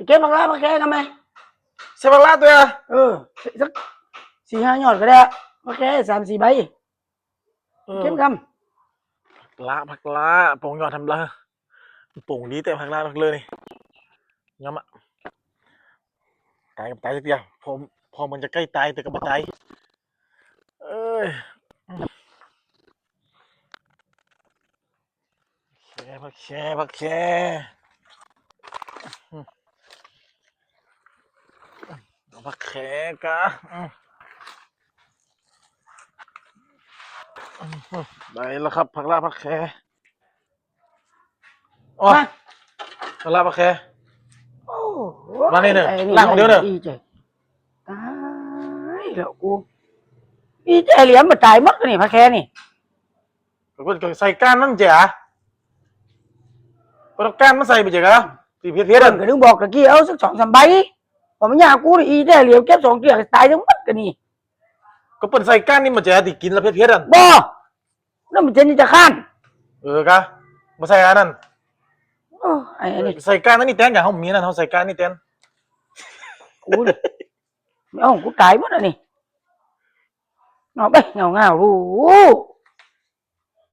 เก็บบักลาบักแค่กันไหมใช่บักลาตัวสัก4-5 ยอดก็ได้บักแค่3-4 ใบเก็บคผักละปงยอดทำละปงดีแต่ผักละผักเลยนี่ย้ำอ่ะตายกับตายสักเดียวพอมันจะใกล้ตายแต่ก็ไม่ตายเอ้ยผักแค่ผักแค่ผักแค่กะได้แล้วครับผักละผักแค่อ๋อผักละผักแค่โอ้มานี่หนึ่งล่างของเดียวหนึ่งดีใจตายแล้วกูดีใจเหลี่ยมมาตายหมดนี่พักแค่นี่ก็ใส่ก้านมันเจ๋อก็ต้องก้านมันใส่ไปเจ๋อครับตีเพี้ยนก็นึกบอกตะกี้เอาสัก2-3 ใบพอมันยากกูอีได้เหลี่ยมเก็บ2 เทื่อตายทั้งหมดกันนี่ก็เปิดใส่ก้านนี่มันเจ๋อตีกินแล้วเพี้ยนบ่นั่นมันจะข้านกะมาใส่อันนั้นไอ้นี่ใส่ก้านนั่นนี่แตนอย่างเขามีนั่นเขาใส่ก้านนี่แตนกูดิกูตายหมดแล้วนี่เงาไปเงารู้